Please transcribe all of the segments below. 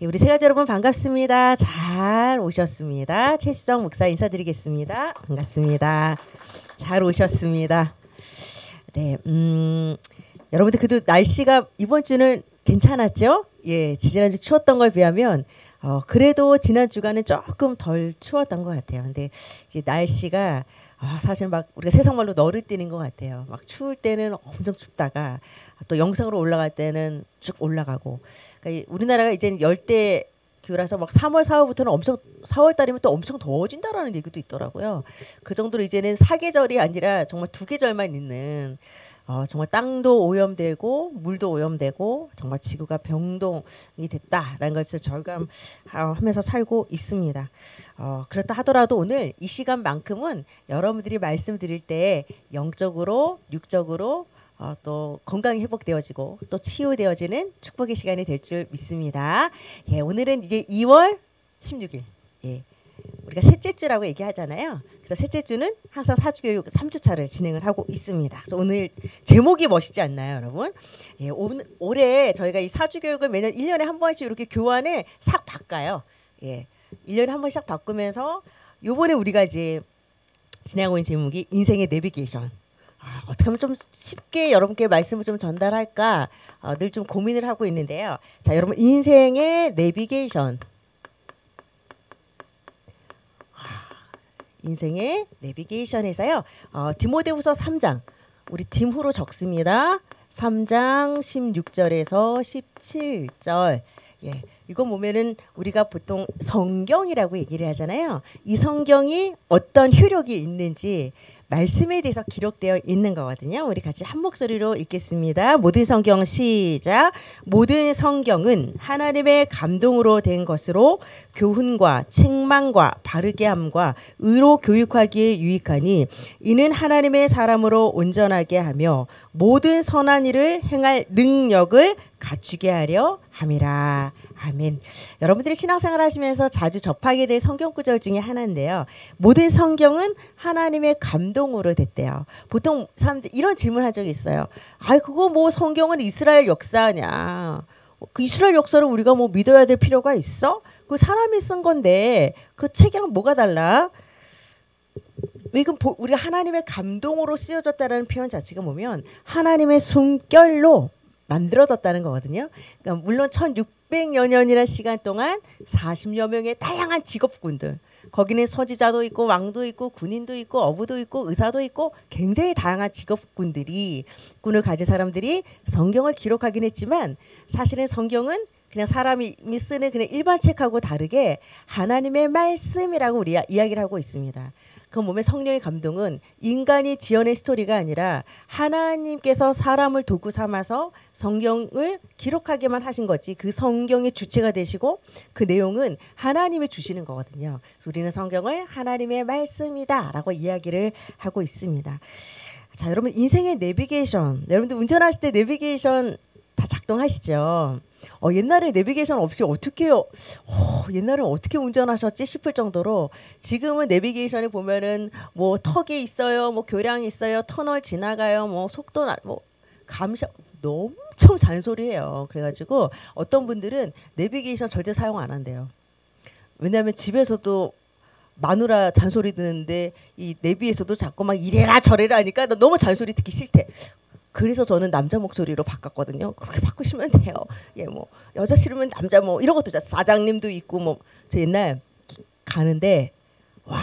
우리 세가족 여러분 반갑습니다. 잘 오셨습니다. 최수정 목사 인사드리겠습니다. 반갑습니다. 잘 오셨습니다. 네, 여러분들 그래도 날씨가 이번 주는 괜찮았죠? 예, 지난주 추웠던 거에 비하면 그래도 지난 주간은 조금 덜 추웠던 것 같아요. 근데 이제 날씨가 사실 막 우리가 세상말로 너를 뛰는 것 같아요. 막 추울 때는 엄청 춥다가 또 영상으로 올라갈 때는 쭉 올라가고. 그러니까 우리나라가 이제 열대 기후라서 막 3월, 4월부터는 엄청 4월 달이면 또 엄청 더워진다라는 얘기도 있더라고요. 그 정도로 이제는 사계절이 아니라 정말 두 계절만 있는 정말 땅도 오염되고 물도 오염되고 정말 지구가 병동이 됐다라는 것을 절감하면서 살고 있습니다. 그렇다 하더라도 오늘 이 시간만큼은 여러분들이 말씀드릴 때 영적으로 육적으로 또 건강이 회복되어지고 또 치유되어지는 축복의 시간이 될 줄 믿습니다. 예, 오늘은 이제 2월 16일. 예. 우리가 셋째 주라고 얘기하잖아요. 그래서 셋째 주는 항상 사주교육 3주차를 진행을 하고 있습니다. 그래서 오늘 제목이 멋있지 않나요, 여러분? 예, 올해 저희가 이 사주교육을 매년 1년에 한 번씩 이렇게 교환을 싹 바꿔요. 예, 1년에 한 번씩 바꾸면서 요번에 우리가 이제 진행하고 있는 제목이 인생의 내비게이션. 어떻게 하면 좀 쉽게 여러분께 말씀을 좀 전달할까 늘 좀 고민을 하고 있는데요. 자, 여러분 인생의 내비게이션. 인생의 내비게이션에서요. 디모데후서 3장. 우리 딤후로 적습니다. 3장 16절에서 17절. 예. 이거 보면은 우리가 보통 성경이라고 얘기를 하잖아요. 이 성경이 어떤 효력이 있는지 말씀에 대해서 기록되어 있는 거거든요. 우리 같이 한 목소리로 읽겠습니다. 모든 성경 시작. 모든 성경은 하나님의 감동으로 된 것으로 교훈과 책망과 바르게 함과 의로 교육하기에 유익하니 이는 하나님의 사람으로 온전하게 하며 모든 선한 일을 행할 능력을 갖추게 하려 함이라. 아멘. 여러분들이 신앙생활 하시면서 자주 접하게 될 성경 구절 중에 하나인데요. 모든 성경은 하나님의 감동으로 됐대요. 보통 사람들 이런 질문을 한 적이 있어요. 그거 뭐 성경은 이스라엘 역사냐? 그 이스라엘 역사를 우리가 뭐 믿어야 될 필요가 있어? 그 사람이 쓴 건데 그 책이랑 뭐가 달라? 이건 우리가 하나님의 감동으로 쓰여졌다는 표현 자체가 보면 하나님의 숨결로 만들어졌다는 거거든요. 그러니까 물론 1600여 년이라는 시간 동안 40여 명의 다양한 직업군들, 거기는 서지자도 있고 왕도 있고 군인도 있고 어부도 있고 의사도 있고 굉장히 다양한 직업군들이 군을 가진 사람들이 성경을 기록하긴 했지만 사실은 성경은 그냥 사람이 쓰는 그냥 일반 책하고 다르게 하나님의 말씀이라고 우리가 이야기를 하고 있습니다. 그 몸의 성령의 감동은 인간이 지어낸 스토리가 아니라 하나님께서 사람을 도구 삼아서 성경을 기록하게만 하신 거지 그 성경의 주체가 되시고 그 내용은 하나님이 주시는 거거든요. 그래서 우리는 성경을 하나님의 말씀이다라고 이야기를 하고 있습니다. 자, 여러분 인생의 내비게이션. 여러분들 운전하실 때 내비게이션 다 작동하시죠? 옛날에 내비게이션 없이 옛날에 어떻게 운전하셨지 싶을 정도로 지금은 내비게이션에 보면은 뭐 턱이 있어요, 뭐 교량이 있어요, 터널 지나가요, 뭐 속도 뭐 감시 엄청 잔소리해요. 그래가지고 어떤 분들은 내비게이션 절대 사용 안 한대요. 왜냐하면 집에서도 마누라 잔소리 듣는데 이 내비에서도 자꾸 막 이래라 저래라 하니까 나 너무 잔소리 듣기 싫대. 그래서 저는 남자 목소리로 바꿨거든요. 그렇게 바꾸시면 돼요. 예, 뭐 여자 싫으면 남자 뭐 이런 것도 사장님도 있고 뭐 저 옛날 가는데 와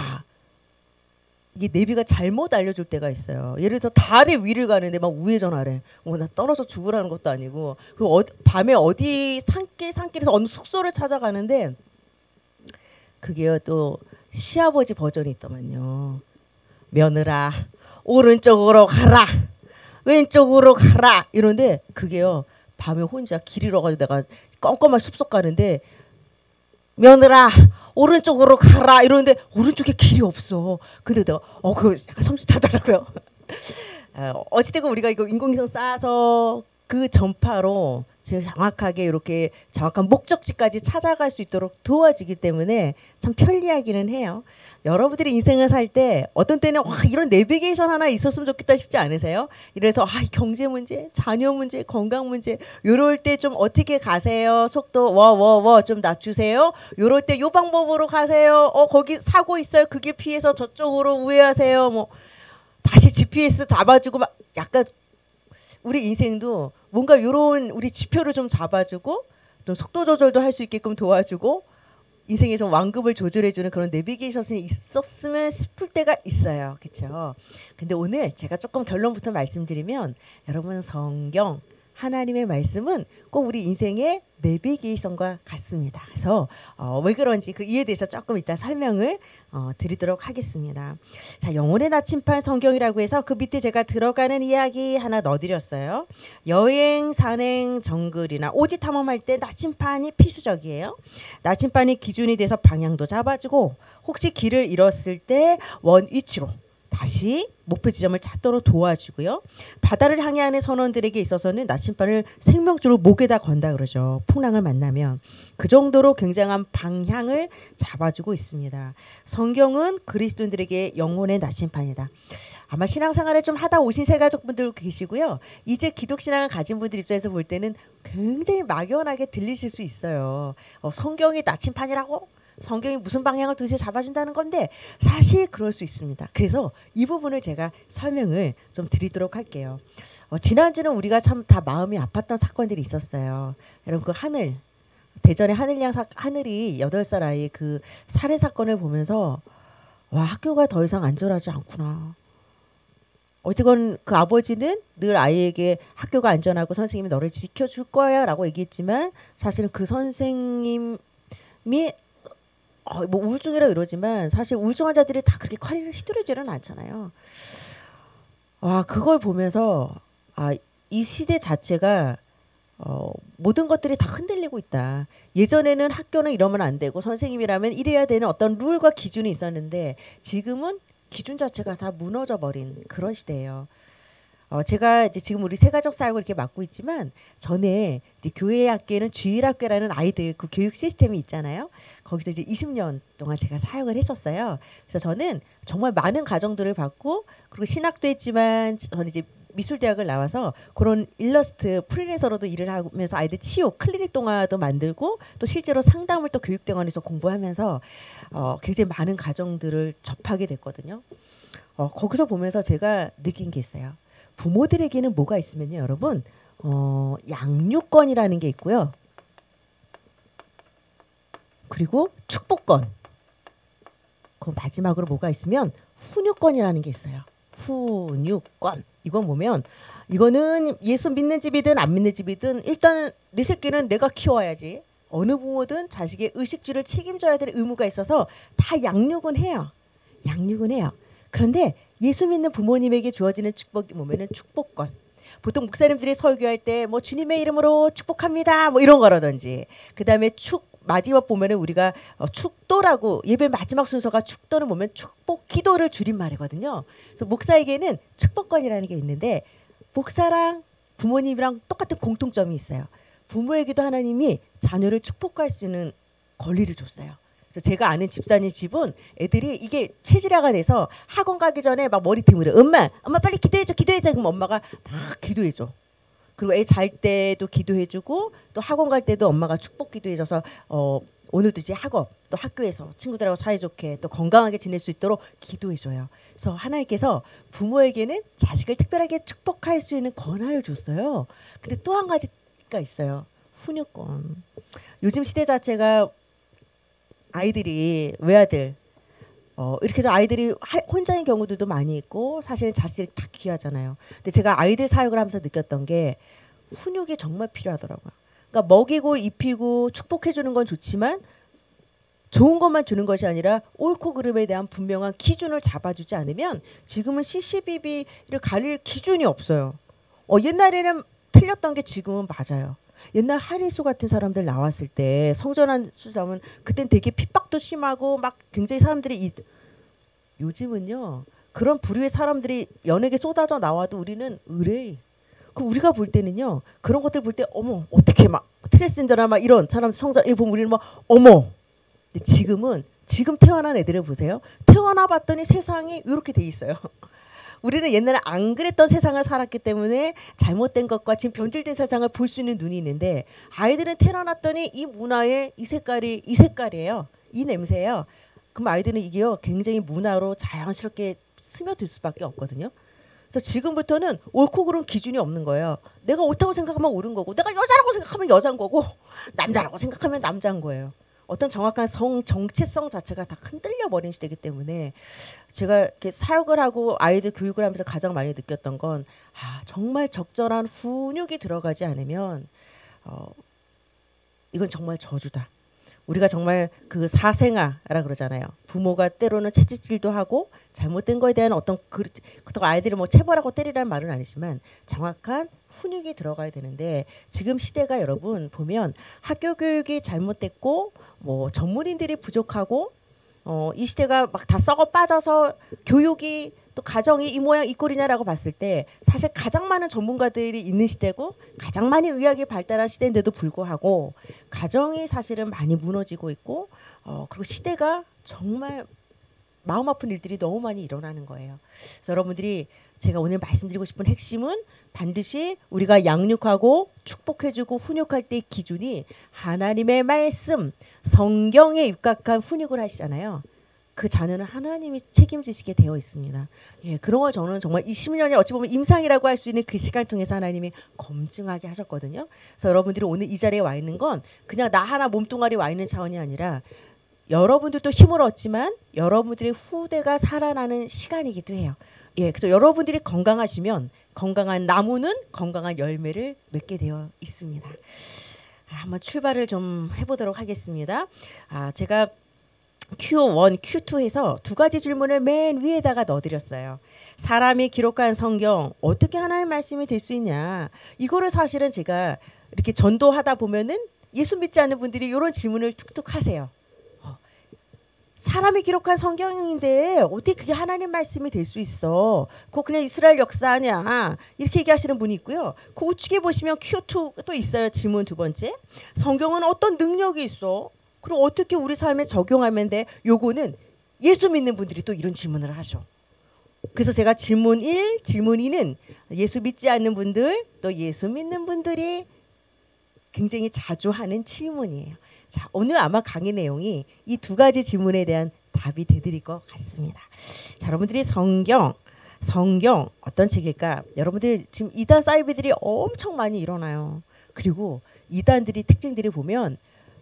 이게 내비가 잘못 알려줄 때가 있어요. 예를 들어 다리 위를 가는데 막 우회전하래. 나 떨어져 죽으라는 것도 아니고 그리고 밤에 어디 산길에서 어느 숙소를 찾아가는데 그게요 또 시아버지 버전이 있더만요. 며느라 오른쪽으로 가라. 왼쪽으로 가라 이런데 그게요 밤에 혼자 길 잃어가지고 내가 껌껌한 숲속 가는데 며느라 오른쪽으로 가라 이러는데 오른쪽에 길이 없어. 근데 내가 그거 약간 섬찟하더라고요. 어찌되건 우리가 이거 인공위성 쏴서 그 전파로 지금 정확하게 이렇게 정확한 목적지까지 찾아갈 수 있도록 도와지기 때문에 참 편리하기는 해요. 여러분들이 인생을 살 때 어떤 때는 와, 이런 내비게이션 하나 있었으면 좋겠다 싶지 않으세요? 이래서 경제 문제, 자녀 문제, 건강 문제 요럴 때 좀 어떻게 가세요? 속도 좀 낮추세요. 요럴 때 요 방법으로 가세요. 거기 사고 있어요. 그게 피해서 저쪽으로 우회하세요. 뭐 다시 GPS 잡아주고 막 약간 우리 인생도 뭔가 요런 우리 지표를 좀 잡아주고 좀 속도 조절도 할 수 있게끔 도와주고 인생에 좀 완급을 조절해주는 그런 내비게이션이 있었으면 싶을 때가 있어요. 그렇죠? 근데 오늘 제가 조금 결론부터 말씀드리면 여러분 성경 하나님의 말씀은 꼭 우리 인생의 내비게이션과 같습니다. 그래서 왜 그런지 그 이에 대해서 조금 이따 설명을 드리도록 하겠습니다. 자, 영혼의 나침반 성경이라고 해서 그 밑에 제가 들어가는 이야기 하나 넣어드렸어요. 여행, 산행, 정글이나 오지 탐험할 때 나침반이 필수적이에요. 나침반이 기준이 돼서 방향도 잡아주고 혹시 길을 잃었을 때 원위치로 다시 목표 지점을 찾도록 도와주고요. 바다를 항해하는 선원들에게 있어서는 나침반을 생명줄로 목에다 건다 그러죠. 풍랑을 만나면 그 정도로 굉장한 방향을 잡아주고 있습니다. 성경은 그리스도인들에게 영혼의 나침반이다. 아마 신앙생활을 좀 하다 오신 새가족분들 계시고요. 이제 기독신앙을 가진 분들 입장에서 볼 때는 굉장히 막연하게 들리실 수 있어요. 성경이 나침반이라고? 성경이 무슨 방향을 도대체 잡아준다는 건데 사실 그럴 수 있습니다. 그래서 이 부분을 제가 설명을 좀 드리도록 할게요. 지난주는 우리가 참 다 마음이 아팠던 사건들이 있었어요. 여러분 그 하늘 대전의 하늘이 8살 아이 그 살해 사건을 보면서 와 학교가 더 이상 안전하지 않구나. 어쨌건 그 아버지는 늘 아이에게 학교가 안전하고 선생님이 너를 지켜줄 거야 라고 얘기했지만 사실은 그 선생님이 뭐 우울증이라 이러지만 사실 우울증 환자들이 다 그렇게 칼을 휘두르지는 않잖아요. 와 그걸 보면서 이 시대 자체가 모든 것들이 다 흔들리고 있다. 예전에는 학교는 이러면 안 되고 선생님이라면 이래야 되는 어떤 룰과 기준이 있었는데 지금은 기준 자체가 다 무너져 버린 그런 시대예요. 제가 이제 지금 우리 새가족 사역을 이렇게 맡고 있지만 전에 이제 교회 학교에는 주일학교라는 아이들 그 교육 시스템이 있잖아요. 거기서 이제 20년 동안 제가 사역을 했었어요. 그래서 저는 정말 많은 가정들을 봤고 그리고 신학도 했지만 저는 이제 미술대학을 나와서 그런 일러스트 프리랜서로도 일을 하면서 아이들 치유 클리닉 동화도 만들고 또 실제로 상담을 또 교육대원에서 공부하면서 굉장히 많은 가정들을 접하게 됐거든요. 거기서 보면서 제가 느낀 게 있어요. 부모들에게는 뭐가 있으면요, 여러분, 양육권이라는 게 있고요. 그리고 축복권. 그 마지막으로 뭐가 있으면 훈육권이라는 게 있어요. 훈육권. 이건 보면 이거는 예수 믿는 집이든 안 믿는 집이든 일단 내 새끼는 내가 키워야지. 어느 부모든 자식의 의식주를 책임져야 될 의무가 있어서 다 양육은 해요. 양육은 해요. 그런데 예수 믿는 부모님에게 주어지는 축복이 뭐면은 축복권. 보통 목사님들이 설교할 때 뭐 주님의 이름으로 축복합니다. 뭐 이런 거라든지. 그다음에 마지막 보면은 우리가 축도라고 예배 마지막 순서가 축도는 보면 축복 기도를 줄임말이거든요. 그래서 목사에게는 축복권이라는 게 있는데 목사랑 부모님이랑 똑같은 공통점이 있어요. 부모에게도 하나님이 자녀를 축복할 수 있는 권리를 줬어요. 그래서 제가 아는 집사님 집은 애들이 이게 체질화가 돼서 학원 가기 전에 막 머리 드물어. 엄마 빨리 기도해줘. 그럼 엄마가 막 기도해줘. 그리고 애 잘 때도 기도해주고 또 학원 갈 때도 엄마가 축복 기도해줘서 오늘도 이제 학업 또 학교에서 친구들하고 사이좋게 또 건강하게 지낼 수 있도록 기도해줘요. 그래서 하나님께서 부모에게는 자식을 특별하게 축복할 수 있는 권한을 줬어요. 근데 또 한 가지가 있어요. 훈육권. 요즘 시대 자체가 아이들이 외아들 이렇게 해서 아이들이 혼자인 경우들도 많이 있고 사실은 자식들이 다 귀하잖아요. 근데 제가 아이들 사역을 하면서 느꼈던 게 훈육이 정말 필요하더라고요. 그러니까 먹이고 입히고 축복해 주는 건 좋지만 좋은 것만 주는 것이 아니라 옳고 그름에 대한 분명한 기준을 잡아주지 않으면 지금은 CCBB를 가릴 기준이 없어요. 옛날에는 틀렸던 게 지금은 맞아요. 옛날 하리수 같은 사람들 나왔을 때 성전환 수장은 그땐 되게 핍박도 심하고 막 굉장히 사람들이 요즘은요 그런 부류의 사람들이 연예계 쏟아져 나와도 우리는 의뢰 그 우리가 볼 때는요. 그런 것들 볼 때 어머 어떻게 막 트랜스젠더나 막 이런 사람 성장 이 보면 우리는 막 어머. 근데 지금 태어난 애들을 보세요. 태어나 봤더니 세상이 이렇게 돼 있어요. 우리는 옛날에 안 그랬던 세상을 살았기 때문에 잘못된 것과 지금 변질된 세상을 볼 수 있는 눈이 있는데 아이들은 태어났더니 이 문화의 이 색깔이에요. 이 냄새예요. 그럼 아이들은 이게요 굉장히 문화로 자연스럽게 스며들 수밖에 없거든요. 그래서 지금부터는 옳고 그른 기준이 없는 거예요. 내가 옳다고 생각하면 옳은 거고 내가 여자라고 생각하면 여자인 거고 남자라고 생각하면 남자인 거예요. 어떤 정확한 정체성 자체가 다 흔들려 버린 시대이기 때문에 제가 이렇게 사역을 하고 아이들 교육을 하면서 가장 많이 느꼈던 건 정말 적절한 훈육이 들어가지 않으면 이건 정말 저주다. 우리가 정말 그 사생아라 그러잖아요. 부모가 때로는 채찍질도 하고 잘못된 거에 대한 어떤 그렇다고 아이들을 뭐 체벌하고 때리라는 말은 아니지만 정확한 훈육이 들어가야 되는데 지금 시대가 여러분 보면 학교 교육이 잘못됐고 뭐 전문인들이 부족하고 이 시대가 막 다 썩어 빠져서 교육이 또 가정이 이 모양 이 꼴이냐라고 봤을 때 사실 가장 많은 전문가들이 있는 시대고 가장 많이 의학이 발달한 시대인데도 불구하고 가정이 사실은 많이 무너지고 있고 그리고 시대가 정말 마음 아픈 일들이 너무 많이 일어나는 거예요. 그래서 여러분들이 제가 오늘 말씀드리고 싶은 핵심은 반드시 우리가 양육하고 축복해주고 훈육할 때의 기준이 하나님의 말씀, 성경에 입각한 훈육을 하시잖아요. 그 자녀는 하나님이 책임지시게 되어 있습니다. 예, 그런 걸 저는 정말 이 10년이 어찌 보면 임상이라고 할 수 있는 그 시간을 통해서 하나님이 검증하게 하셨거든요. 그래서 여러분들이 오늘 이 자리에 와 있는 건 그냥 나 하나 몸뚱아리 와 있는 차원이 아니라 여러분들도 힘을 얻지만 여러분들의 후대가 살아나는 시간이기도 해요. 예, 그래서 여러분들이 건강하시면 건강한 나무는 건강한 열매를 맺게 되어 있습니다. 한번 출발을 좀 해보도록 하겠습니다. 제가 Q1, Q2 해서 두 가지 질문을 맨 위에다가 넣어드렸어요. 사람이 기록한 성경 어떻게 하나님 말씀이 될 수 있냐. 이거를 사실은 제가 이렇게 전도하다 보면은 예수 믿지 않는 분들이 이런 질문을 툭툭 하세요. 사람이 기록한 성경인데 어떻게 그게 하나님 말씀이 될 수 있어? 그거 그냥 이스라엘 역사 아니야? 이렇게 얘기하시는 분이 있고요. 그 우측에 보시면 Q2 또 있어요. 질문 두 번째. 성경은 어떤 능력이 있어? 그럼 어떻게 우리 삶에 적용하면 돼? 요거는 예수 믿는 분들이 또 이런 질문을 하셔. 그래서 제가 질문 1, 질문 2는 예수 믿지 않는 분들 또 예수 믿는 분들이 굉장히 자주 하는 질문이에요. 자, 오늘 아마 강의 내용이 이 두 가지 질문에 대한 답이 되드릴 것 같습니다. 자, 여러분들이 성경 어떤 책일까? 여러분들 지금 이단 사이비들이 엄청 많이 일어나요. 그리고 이단들이 특징들이 보면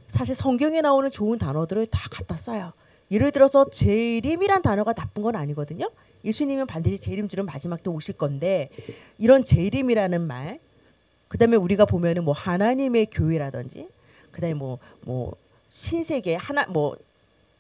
사실 성경에 나오는 좋은 단어들을 다 갖다 써요. 예를 들어서 재림이란 단어가 나쁜 건 아니거든요. 예수님은 반드시 재림 주는 마지막 때 오실 건데 이런 재림이라는 말, 그다음에 우리가 보면은 뭐 하나님의 교회라든지 그다음에 뭐 신세계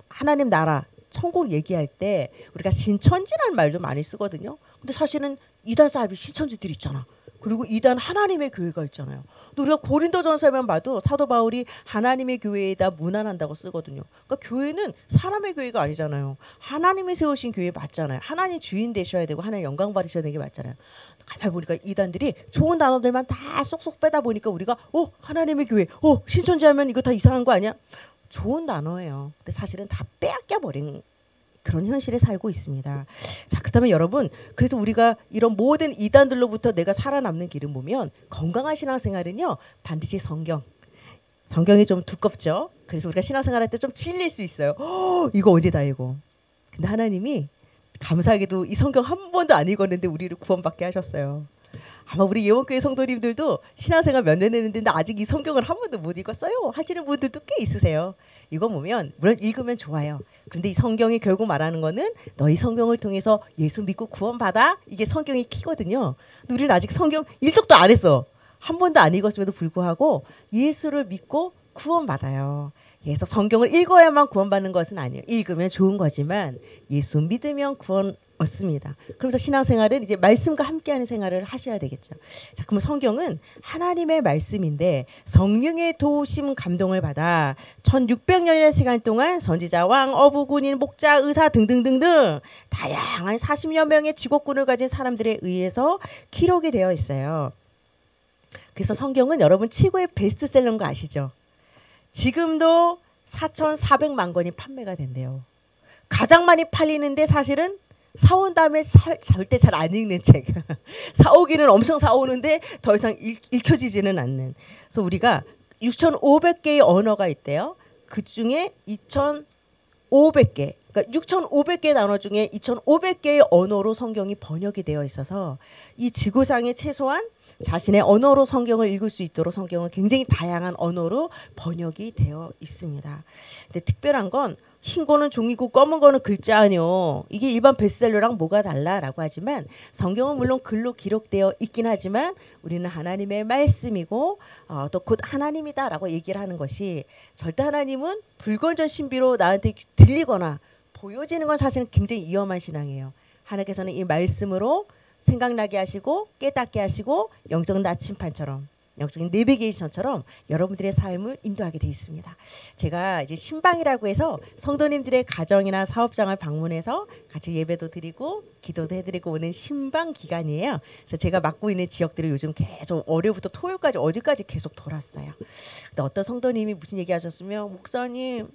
하나님 나라 천국 얘기할 때 우리가 신천지라는 말도 많이 쓰거든요. 근데 사실은 이단 사이비 신천지들이 있잖아. 그리고 이단 하나님의 교회가 있잖아요. 또 우리가 고린도전서에만 봐도 사도 바울이 하나님의 교회에다 문안한다고 쓰거든요. 그러니까 교회는 사람의 교회가 아니잖아요. 하나님이 세우신 교회 맞잖아요. 하나님 주인 되셔야 되고 하나님 영광 받으셔야 되는 게 맞잖아요. 가만히 보니까 이단들이 좋은 단어들만 다 쏙쏙 빼다 보니까 우리가 하나님의 교회, 신천지 하면 이거 다 이상한 거 아니야? 좋은 단어예요. 근데 사실은 다 빼앗겨 버린 그런 현실에 살고 있습니다. 자, 그렇다면 여러분, 그래서 우리가 이런 모든 이단들로부터 내가 살아남는 길을 보면 건강한 신앙생활은요 반드시 성경이 좀 두껍죠. 그래서 우리가 신앙생활할 때 좀 찔릴 수 있어요. 이거 언제 다 읽어? 근데 하나님이 감사하게도 이 성경 한 번도 안 읽었는데 우리를 구원받게 하셨어요. 아마 우리 예원교회 성도님들도 신앙생활 몇 년 했는데 아직 이 성경을 한 번도 못 읽었어요 하시는 분들도 꽤 있으세요. 이거 보면 물론 읽으면 좋아요. 그런데 이 성경이 결국 말하는 거는 너희 성경을 통해서 예수 믿고 구원받아. 이게 성경의 키거든요. 근데 우리는 아직 성경 일적도 안 했어. 한 번도 안 읽었음에도 불구하고 예수를 믿고 구원받아요. 그래서 성경을 읽어야만 구원받는 것은 아니에요. 읽으면 좋은 거지만 예수 믿으면 구원 얻습니다. 그러면서 신앙생활은 이제 말씀과 함께하는 생활을 하셔야 되겠죠. 자, 그럼 성경은 하나님의 말씀인데 성령의 도우심 감동을 받아 1600년의 시간 동안 선지자, 왕, 어부, 군인, 목자, 의사 등등등등 다양한 40여 명의 직업군을 가진 사람들에 의해서 기록이 되어 있어요. 그래서 성경은 여러분 최고의 베스트셀러인 거 아시죠? 지금도 4,400만 권이 판매가 된대요. 가장 많이 팔리는데 사실은 사온 다음에 절대 잘 안 읽는 책. 사오기는 엄청 사오는데 더 이상 읽혀지지는 않는. 그래서 우리가 6,500개의 언어가 있대요. 그 중에 2,500개, 그러니까 6,500개의 단어 중에 2,500개의 언어로 성경이 번역이 되어 있어서 이 지구상에 최소한 자신의 언어로 성경을 읽을 수 있도록 성경은 굉장히 다양한 언어로 번역이 되어 있습니다. 근데 특별한 건 흰 거는 종이고 검은 거는 글자 아니요. 이게 일반 베스트셀러랑 뭐가 달라라고 하지만 성경은 물론 글로 기록되어 있긴 하지만 우리는 하나님의 말씀이고 또 곧 하나님이다라고 얘기를 하는 것이 절대 하나님은 불건전 신비로 나한테 들리거나 보여지는 건 사실은 굉장히 위험한 신앙이에요. 하나님께서는 이 말씀으로 생각나게 하시고 깨닫게 하시고 영적 나침판처럼 영적인 내비게이션처럼 여러분들의 삶을 인도하게 돼 있습니다. 제가 이제 신방이라고 해서 성도님들의 가정이나 사업장을 방문해서 같이 예배도 드리고 기도도 해드리고 오는 신방 기간이에요. 그래서 제가 맡고 있는 지역들을 요즘 계속 월요일부터 토요일까지 어제까지 계속 돌았어요. 근데 어떤 성도님이 무슨 얘기하셨으면 목사님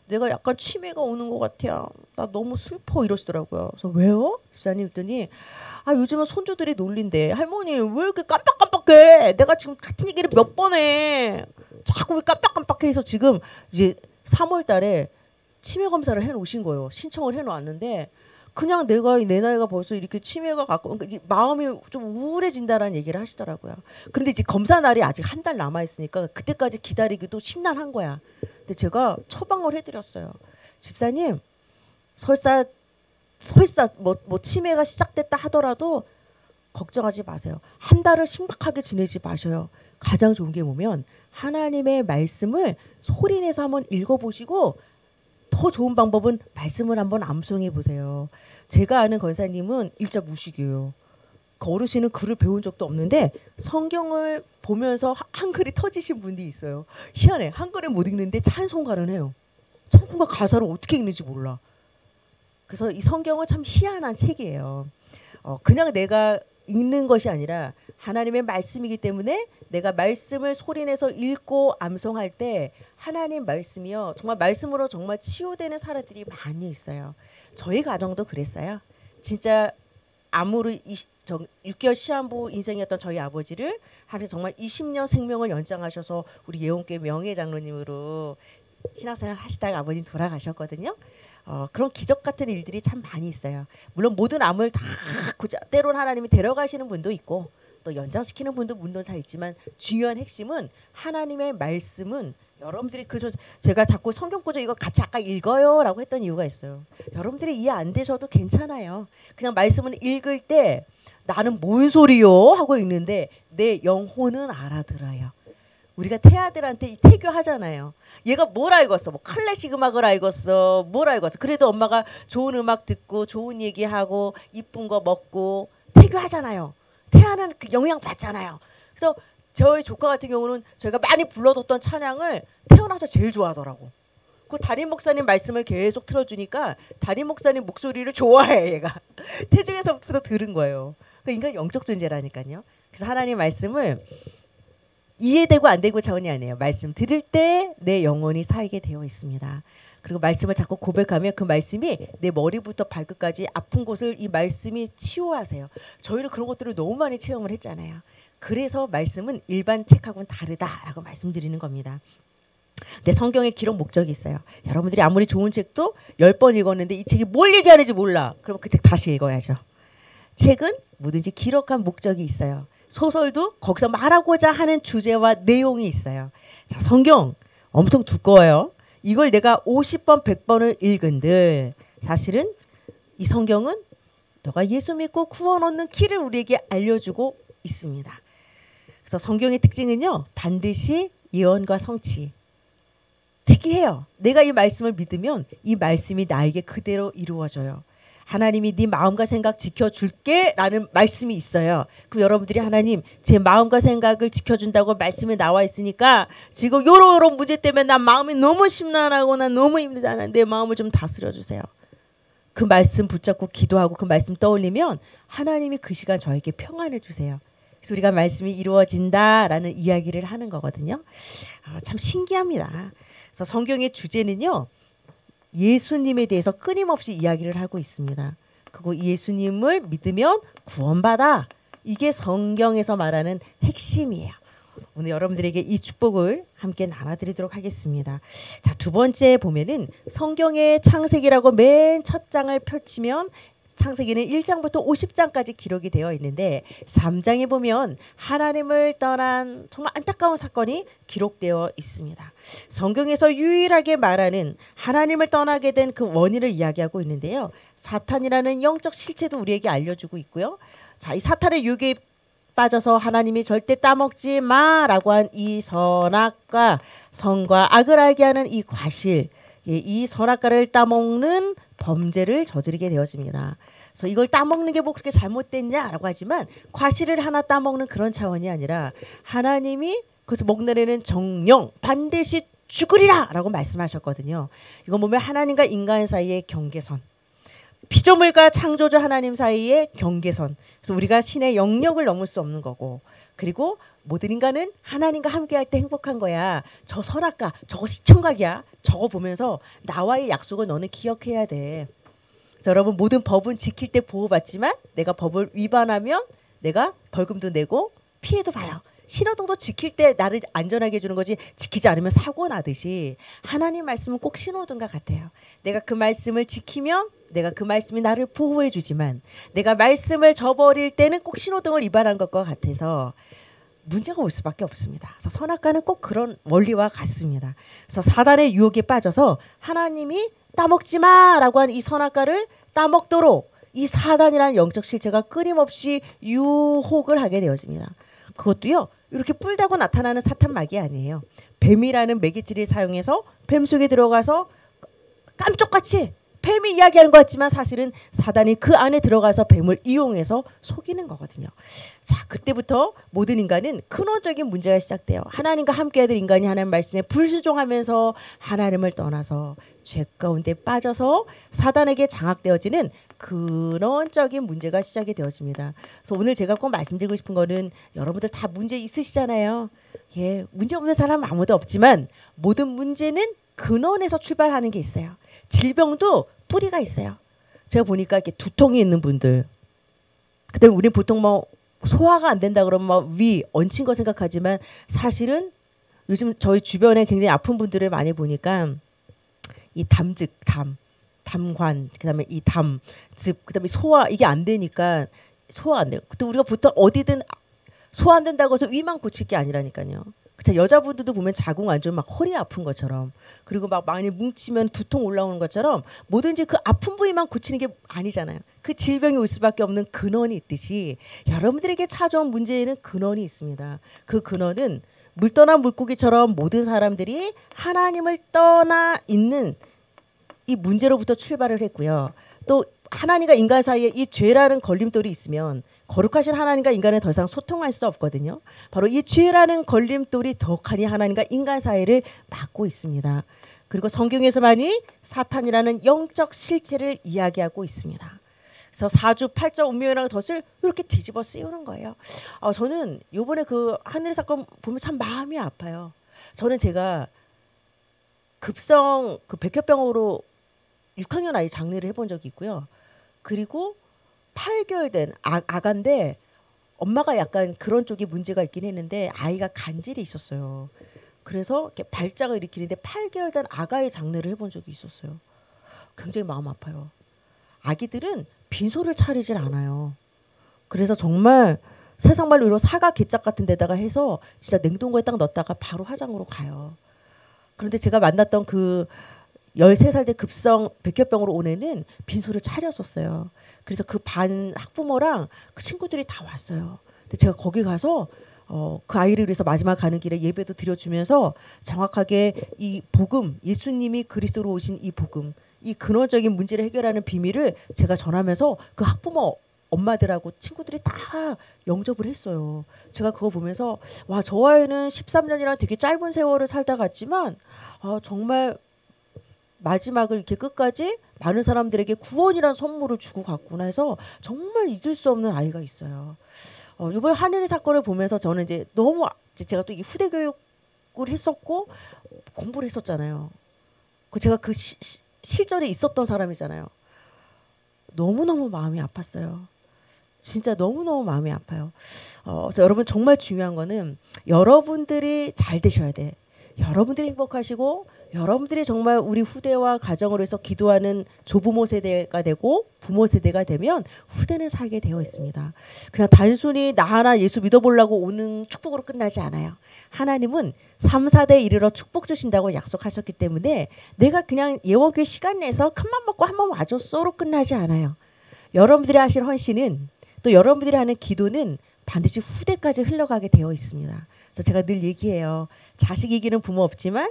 내가 약간 치매가 오는 것 같아요. 나 너무 슬퍼 이러시더라고요. 그래서 왜요? 집사님 했더니 요즘은 손주들이 놀린대. 할머니 왜 이렇게 깜빡깜빡해? 내가 지금 같은 얘기를 몇 번 해. 자꾸 왜 깜빡깜빡해 해서 지금 이제 3월 달에 치매 검사를 해놓으신 거예요. 신청을 해놓았는데 그냥 내가 내 나이가 벌써 이렇게 치매가 갖고 그러니까 마음이 좀 우울해진다라는 얘기를 하시더라고요. 그런데 이제 검사 날이 아직 한 달 남아 있으니까 그때까지 기다리기도 심란한 거야. 근데 제가 처방을 해드렸어요. 집사님 설사 뭐 치매가 시작됐다 하더라도 걱정하지 마세요. 한 달을 심각하게 지내지 마셔요. 가장 좋은 게 뭐면 하나님의 말씀을 소리내서 한번 읽어보시고 더 좋은 방법은 말씀을 한번 암송해 보세요. 제가 아는 권사님은 일자 무식이에요. 그 어르신은 글을 배운 적도 없는데 성경을 보면서 한글이 터지신 분이 있어요. 희한해. 한글을 못 읽는데 찬송가를 해요. 찬송가 가사를 어떻게 읽는지 몰라. 그래서 이 성경은 참 희한한 책이에요. 그냥 내가 읽는 것이 아니라 하나님의 말씀이기 때문에 내가 말씀을 소리내서 읽고 암송할 때 하나님 말씀이요 정말 말씀으로 정말 치유되는 사람들이 많이 있어요. 저희 가정도 그랬어요. 진짜 아무리 6개월 시한부 인생이었던 저희 아버지를 하루에 정말 20년 생명을 연장하셔서 우리 예원교회 명예 장로님으로 신앙생활 하시다가 아버님 돌아가셨거든요. 그런 기적 같은 일들이 참 많이 있어요. 물론 모든 암을 다 때로는 하나님이 데려가시는 분도 있고 또 연장시키는 분도 다 있지만 중요한 핵심은 하나님의 말씀은 여러분들이 제가 자꾸 성경 구절 이거 같이 아까 읽어요라고 했던 이유가 있어요. 여러분들이 이해 안 되셔도 괜찮아요. 그냥 말씀을 읽을 때 나는 뭔 소리요 하고 읽는데 내 영혼은 알아들어요. 우리가 태아들한테 태교 하잖아요. 얘가 뭘 알겠어? 뭐 클래식 음악을 알겠어? 뭘 알겠어? 그래도 엄마가 좋은 음악 듣고 좋은 얘기하고 이쁜 거 먹고 태교 하잖아요. 태아는 그 영향 받잖아요. 그래서 저희 조카 같은 경우는 저희가 많이 불러뒀던 찬양을 태어나서 제일 좋아하더라고. 그 담임 목사님 말씀을 계속 틀어주니까 담임 목사님 목소리를 좋아해 얘가. 태중에서부터 들은 거예요. 그러니까 인간 영적 존재라니까요. 그래서 하나님 말씀을 이해되고 안 되고 차원이 아니에요. 말씀 들을 때 내 영혼이 살게 되어 있습니다. 그리고 말씀을 자꾸 고백하면 그 말씀이 내 머리부터 발끝까지 아픈 곳을 이 말씀이 치유하세요. 저희는 그런 것들을 너무 많이 체험을 했잖아요. 그래서 말씀은 일반 책하고는 다르다라고 말씀드리는 겁니다. 근데 성경에 기록 목적이 있어요. 여러분들이 아무리 좋은 책도 10번 읽었는데 이 책이 뭘 얘기하는지 몰라. 그럼 그 책 다시 읽어야죠. 책은 뭐든지 기록한 목적이 있어요. 소설도 거기서 말하고자 하는 주제와 내용이 있어요. 자, 성경 엄청 두꺼워요. 이걸 내가 50번, 100번을 읽은들 사실은 이 성경은 너가 예수 믿고 구원 얻는 길을 우리에게 알려주고 있습니다. 그래서 성경의 특징은요. 반드시 예언과 성취. 특이해요. 내가 이 말씀을 믿으면 이 말씀이 나에게 그대로 이루어져요. 하나님이 네 마음과 생각 지켜줄게 라는 말씀이 있어요. 그럼 여러분들이 하나님 제 마음과 생각을 지켜준다고 말씀에 나와 있으니까 지금 요런 문제 때문에 난 마음이 너무 심란하고 난 너무 힘들다. 내 마음을 좀 다스려 주세요. 그 말씀 붙잡고 기도하고 그 말씀 떠올리면 하나님이 그 시간 저에게 평안을 주세요. 그래서 우리가 말씀이 이루어진다라는 이야기를 하는 거거든요. 참 신기합니다. 그래서 성경의 주제는요. 예수님에 대해서 끊임없이 이야기를 하고 있습니다. 그리고 예수님을 믿으면 구원받아. 이게 성경에서 말하는 핵심이에요. 오늘 여러분들에게 이 축복을 함께 나눠드리도록 하겠습니다. 자, 두 번째 보면은 성경의 창세기라고 맨 첫 장을 펼치면 창세기는 1장부터 50장까지 기록이 되어 있는데 3장에 보면 하나님을 떠난 정말 안타까운 사건이 기록되어 있습니다. 성경에서 유일하게 말하는 하나님을 떠나게 된 그 원인을 이야기하고 있는데요. 사탄이라는 영적 실체도 우리에게 알려주고 있고요. 자, 이 사탄의 유혹에 빠져서 하나님이 절대 따먹지 마라고 한 이 선악과 선과 악을 알게 하는 이 과실, 이 선악과를 따먹는 범죄를 저지르게 되어집니다. 그래서 이걸 따먹는 게 뭐 그렇게 잘못됐냐라고 하지만 과실을 하나 따먹는 그런 차원이 아니라 하나님이 그래서 먹는 애는 정령 반드시 죽으리라 라고 말씀하셨거든요. 이거 보면 하나님과 인간 사이의 경계선, 피조물과 창조주 하나님 사이의 경계선. 그래서 우리가 신의 영역을 넘을 수 없는 거고, 그리고 모든 인간은 하나님과 함께할 때 행복한 거야. 저 선악과 저거 시청각이야. 저거 보면서 나와의 약속을 너는 기억해야 돼. 그래서 여러분 모든 법은 지킬 때 보호받지만 내가 법을 위반하면 내가 벌금도 내고 피해도 봐요. 신호등도 지킬 때 나를 안전하게 해주는 거지 지키지 않으면 사고 나듯이 하나님 말씀은 꼭 신호등과 같아요. 내가 그 말씀을 지키면 내가 그 말씀이 나를 보호해 주지만 내가 말씀을 저버릴 때는 꼭 신호등을 위반한 것과 같아서 문제가 올 수밖에 없습니다. 그래서 선악과는 꼭 그런 원리와 같습니다. 그래서 사단의 유혹에 빠져서 하나님이 따먹지 마라고 한 이 선악과를 따먹도록 이 사단이라는 영적 실체가 끊임없이 유혹을 하게 되어집니다. 그것도요. 이렇게 뿔다고 나타나는 사탄막이 아니에요. 뱀이라는 매개체를 사용해서 뱀 속에 들어가서 깜짝같이 뱀이 이야기하는 것 같지만 사실은 사단이 그 안에 들어가서 뱀을 이용해서 속이는 거거든요. 자, 그때부터 모든 인간은 근원적인 문제가 시작돼요. 하나님과 함께해야 될 인간이 하나님 말씀에 불순종하면서 하나님을 떠나서 죄 가운데 빠져서 사단에게 장악되어지는 근원적인 문제가 시작이 되어집니다. 그래서 오늘 제가 꼭 말씀드리고 싶은 거는 여러분들 다 문제 있으시잖아요. 예, 문제 없는 사람 아무도 없지만 모든 문제는 근원에서 출발하는 게 있어요. 질병도 뿌리가 있어요. 제가 보니까 이렇게 두통이 있는 분들, 그다음에 우리 보통 뭐 소화가 안 된다 그러면 뭐 위 얹힌 거 생각하지만 사실은 요즘 저희 주변에 굉장히 아픈 분들을 많이 보니까 이 담즙, 담관, 그다음에 이 담즙, 그다음에 소화 이게 안 되니까 소화 안 돼요. 그때 우리가 보통 어디든 소화 안 된다고 해서 위만 고칠 게 아니라니까요. 그쵸? 여자분들도 보면 자궁 안 좋으면 막 허리 아픈 것처럼, 그리고 막 많이 뭉치면 두통 올라오는 것처럼 뭐든지 그 아픈 부위만 고치는 게 아니잖아요. 그 질병이 올 수밖에 없는 근원이 있듯이 여러분들에게 찾아온 문제에는 근원이 있습니다. 그 근원은 물 떠난 물고기처럼 모든 사람들이 하나님을 떠나 있는 이 문제로부터 출발을 했고요. 또 하나님과 인간 사이에 이 죄라는 걸림돌이 있으면 거룩하신 하나님과 인간은 더 이상 소통할 수 없거든요. 바로 이 죄라는 걸림돌이 더욱하니 하나님과 인간 사이를 막고 있습니다. 그리고 성경에서만이 사탄이라는 영적 실체를 이야기하고 있습니다. 그래서 사주팔자 운명이라는 덫을 이렇게 뒤집어 씌우는 거예요. 저는 이번에 그 하늘 사건 보면 참 마음이 아파요. 저는 제가 급성 그 백혈병으로 6학년 아이 장례를 해본 적이 있고요. 그리고 8개월 된 아가인데 엄마가 약간 그런 쪽에 문제가 있긴 했는데 아이가 간질이 있었어요. 그래서 이렇게 발작을 일으키는데 8개월 된 아가의 장례를 해본 적이 있었어요. 굉장히 마음 아파요. 아기들은 빈소를 차리질 않아요. 그래서 정말 세상 말로 이런 사과 개짝 같은 데다가 해서 진짜 냉동고에 딱 넣었다가 바로 화장으로 가요. 그런데 제가 만났던 그 13살 때 급성 백혈병으로 온 애는 빈소를 차렸었어요. 그래서 그 반 학부모랑 그 친구들이 다 왔어요. 근데 제가 거기 가서 그 아이를 위해서 마지막 가는 길에 예배도 드려주면서 정확하게 이 복음, 예수님이 그리스도로 오신 이 복음, 이 근원적인 문제를 해결하는 비밀을 제가 전하면서 그 학부모 엄마들하고 친구들이 다 영접을 했어요. 제가 그거 보면서 와, 저 아이는 13년이라는 되게 짧은 세월을 살다 갔지만 정말 마지막을 이렇게 끝까지 많은 사람들에게 구원이란 선물을 주고 갔구나 해서 정말 잊을 수 없는 아이가 있어요. 이번 하늘의 사건을 보면서 저는 이제 너무 제가 또 이 후대 교육을 했었고 공부를 했었잖아요. 제가 그 실전에 있었던 사람이잖아요. 너무너무 마음이 아팠어요. 진짜 너무너무 마음이 아파요. 그래서 여러분 정말 중요한 거는 여러분들이 잘 되셔야 돼. 여러분들이 행복하시고 여러분들이 정말 우리 후대와 가정을 위해서 기도하는 조부모 세대가 되고 부모 세대가 되면 후대는 살게 되어 있습니다. 그냥 단순히 나 하나 예수 믿어보려고 오는 축복으로 끝나지 않아요. 하나님은 3, 4대에 이르러 축복 주신다고 약속하셨기 때문에 내가 그냥 예원교회 시간 내서 큰맘 먹고 한번 와줬어로 끝나지 않아요. 여러분들이 하신 헌신은 또 여러분들이 하는 기도는 반드시 후대까지 흘러가게 되어 있습니다. 그래서 제가 늘 얘기해요. 자식 이기는 부모 없지만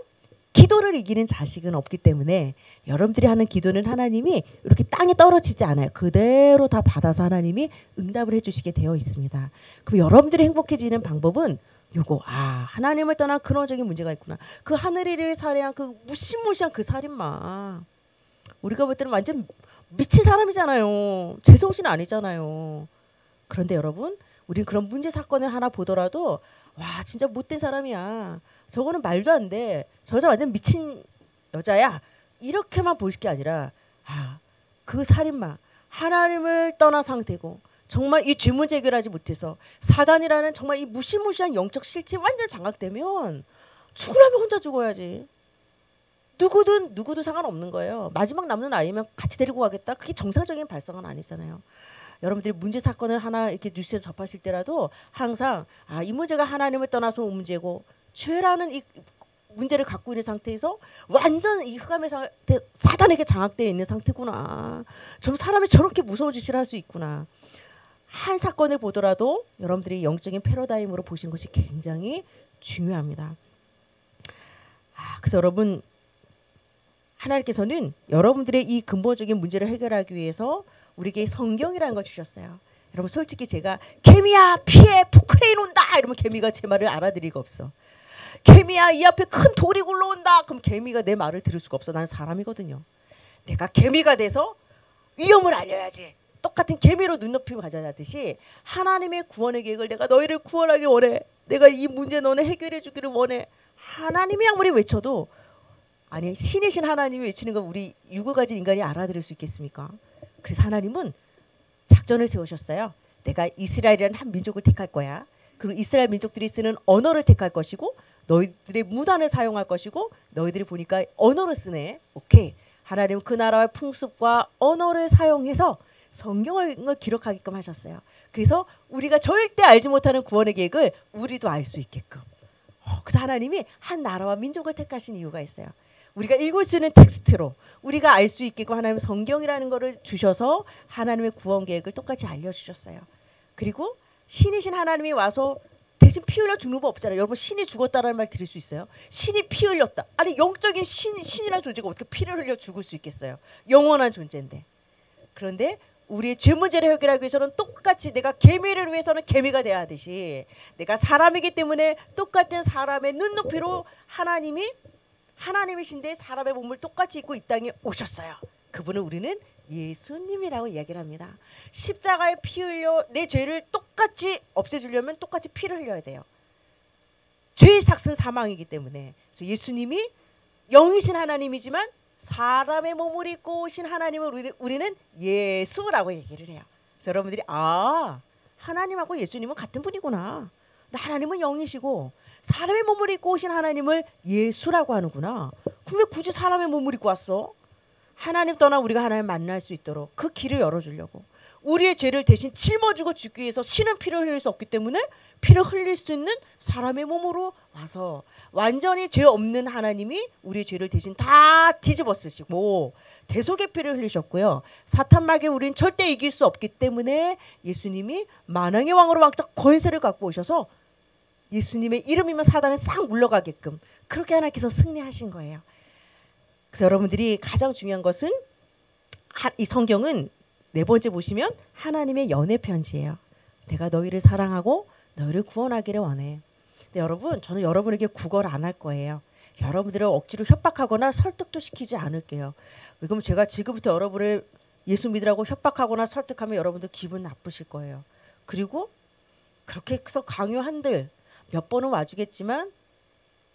기도를 이기는 자식은 없기 때문에 여러분들이 하는 기도는 하나님이 이렇게 땅에 떨어지지 않아요. 그대로 다 받아서 하나님이 응답을 해주시게 되어 있습니다. 그럼 여러분들이 행복해지는 방법은 요거 하나님을 떠난 근원적인 문제가 있구나. 그 하늘이를 살해한 그 무시무시한 그 살인마 우리가 볼 때는 완전 미친 사람이잖아요. 제정신 아니잖아요. 그런데 여러분 우린 그런 문제 사건을 하나 보더라도 와 진짜 못된 사람이야. 저거는 말도 안 돼. 저 여자 완전 미친 여자야. 이렇게만 볼 게 아니라 그 살인마 하나님을 떠난 상태고 정말 이 죄 문제 해결하지 못해서 사단이라는 정말 이 무시무시한 영적 실체에 완전 장악되면 죽으려면 혼자 죽어야지. 누구도 상관없는 거예요. 마지막 남는 아이면 같이 데리고 가겠다. 그게 정상적인 발상은 아니잖아요. 여러분들이 문제 사건을 하나 이렇게 뉴스에서 접하실 때라도 항상 이 문제가 하나님을 떠나서 온 문제고 죄라는 이 문제를 갖고 있는 상태에서 완전 이 흑암의 상태 사단에게 장악되어 있는 상태구나. 좀 사람이 저렇게 무서운 짓을 할 수 있구나. 한 사건을 보더라도 여러분들이 영적인 패러다임으로 보신 것이 굉장히 중요합니다. 그래서 여러분 하나님께서는 여러분들의 이 근본적인 문제를 해결하기 위해서 우리에게 성경이라는 걸 주셨어요. 여러분 솔직히 제가 개미야 피해 포크레인 온다 이러면 개미가 제 말을 알아들이가 없어. 개미야 이 앞에 큰 돌이 굴러온다 그럼 개미가 내 말을 들을 수가 없어. 나는 사람이거든요. 내가 개미가 돼서 위험을 알려야지. 똑같은 개미로 눈높이를 가져야하듯이 하나님의 구원의 계획을 내가 너희를 구원하길 원해. 내가 이 문제 너네 해결해 주기를 원해. 하나님이 아무리 외쳐도 아니 신이신 하나님이 외치는 건 우리 육을 가진 인간이 알아들을 수 있겠습니까? 그래서 하나님은 작전을 세우셨어요. 내가 이스라엘이라는 한 민족을 택할 거야. 그리고 이스라엘 민족들이 쓰는 언어를 택할 것이고 너희들의 무단을 사용할 것이고 너희들이 보니까 언어를 쓰네. 오케이. 하나님은 그 나라의 풍습과 언어를 사용해서 성경을 기록하게끔 하셨어요. 그래서 우리가 절대 알지 못하는 구원의 계획을 우리도 알 수 있게끔. 그래서 하나님이 한 나라와 민족을 택하신 이유가 있어요. 우리가 읽을 수 있는 텍스트로 우리가 알 수 있게끔 하나님은 성경이라는 것을 주셔서 하나님의 구원 계획을 똑같이 알려주셨어요. 그리고 신이신 하나님이 와서 대신 피 흘려 죽는 법 없잖아요. 여러분 신이 죽었다는 말 들을 수 있어요? 신이 피 흘렸다. 아니 영적인 신이라는 존재가 어떻게 피를 흘려 죽을 수 있겠어요? 영원한 존재인데. 그런데 우리의 죄 문제를 해결하기 위해서는 똑같이 내가 개미를 위해서는 개미가 돼야 하듯이 내가 사람이기 때문에 똑같은 사람의 눈높이로 하나님이신데 사람의 몸을 똑같이 입고 이 땅에 오셨어요. 그분은 우리는 예수님이라고 이야기를 합니다. 십자가에 피 흘려 내 죄를 똑같이 없애주려면 똑같이 피를 흘려야 돼요. 죄의 삭은 사망이기 때문에. 그래서 예수님이 영이신 하나님이지만 사람의 몸을 입고 오신 하나님을 우리는 예수라고 얘기를 해요. 그래서 여러분들이 하나님하고 예수님은 같은 분이구나. 하나님은 영이시고 사람의 몸을 입고 오신 하나님을 예수라고 하는구나. 그럼 왜 굳이 사람의 몸을 입고 왔어? 하나님 떠나 우리가 하나님 만날 수 있도록 그 길을 열어주려고. 우리의 죄를 대신 짊어지고 죽기 위해서 신은 피를 흘릴 수 없기 때문에 피를 흘릴 수 있는 사람의 몸으로 와서 완전히 죄 없는 하나님이 우리의 죄를 대신 다 뒤집어 쓰시고 대속의 피를 흘리셨고요. 사탄 마귀를 우리는 절대 이길 수 없기 때문에 예수님이 만왕의 왕으로 왕적 권세를 갖고 오셔서 예수님의 이름이면 사단을 싹 물러가게끔 그렇게 하나님께서 승리하신 거예요. 그래서 여러분들이 가장 중요한 것은 이 성경은 네 번째 보시면 하나님의 연애 편지예요. 내가 너희를 사랑하고 너희를 구원하기를 원해. 근데 여러분 저는 여러분에게 구걸 안 할 거예요. 여러분들을 억지로 협박하거나 설득도 시키지 않을게요. 그럼 제가 지금부터 여러분을 예수 믿으라고 협박하거나 설득하면 여러분들 기분 나쁘실 거예요. 그리고 그렇게 해서 강요한들 몇 번은 와주겠지만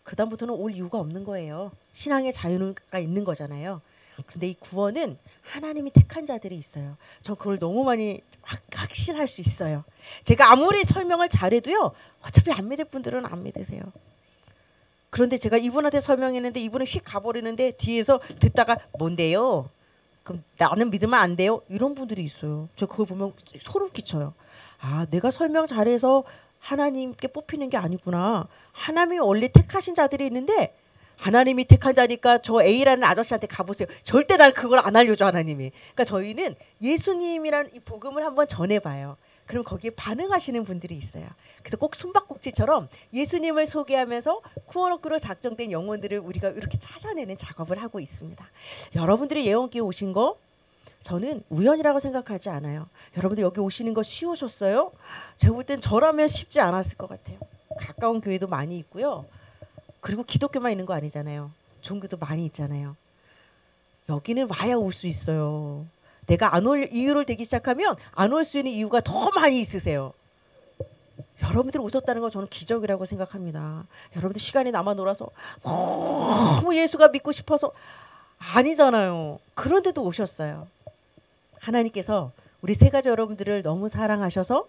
그다음부터는 올 이유가 없는 거예요. 신앙의 자유가 있는 거잖아요. 그런데 이 구원은 하나님이 택한 자들이 있어요. 전 그걸 너무 많이 확신할 수 있어요. 제가 아무리 설명을 잘해도요, 어차피 안 믿을 분들은 안 믿으세요. 그런데 제가 이분한테 설명했는데 이분은 휙 가버리는데 뒤에서 듣다가 뭔데요? 그럼 나는 믿으면 안 돼요? 이런 분들이 있어요. 저 그걸 보면 소름 끼쳐요. 아, 내가 설명 잘해서 하나님께 뽑히는 게 아니구나. 하나님이 원래 택하신 자들이 있는데 하나님이 택한 자니까 저 A라는 아저씨한테 가보세요. 절대 난 그걸 안 알려줘 하나님이. 그러니까 저희는 예수님이라는 이 복음을 한번 전해봐요. 그럼 거기에 반응하시는 분들이 있어요. 그래서 꼭 숨바꼭질처럼 예수님을 소개하면서 구원 얻기로 작정된 영혼들을 우리가 이렇게 찾아내는 작업을 하고 있습니다. 여러분들이 예언기에 오신 거 저는 우연이라고 생각하지 않아요. 여러분들 여기 오시는 거 쉬우셨어요? 제가 볼 땐 저라면 쉽지 않았을 것 같아요. 가까운 교회도 많이 있고요. 그리고 기독교만 있는 거 아니잖아요. 종교도 많이 있잖아요. 여기는 와야 올 수 있어요. 내가 안 올 이유를 대기 시작하면 안 올 수 있는 이유가 더 많이 있으세요. 여러분들 오셨다는 건 저는 기적이라고 생각합니다. 여러분들 시간이 남아 놀아서 너무 예수가 믿고 싶어서 아니잖아요. 그런데도 오셨어요. 하나님께서 우리 세 가지 여러분들을 너무 사랑하셔서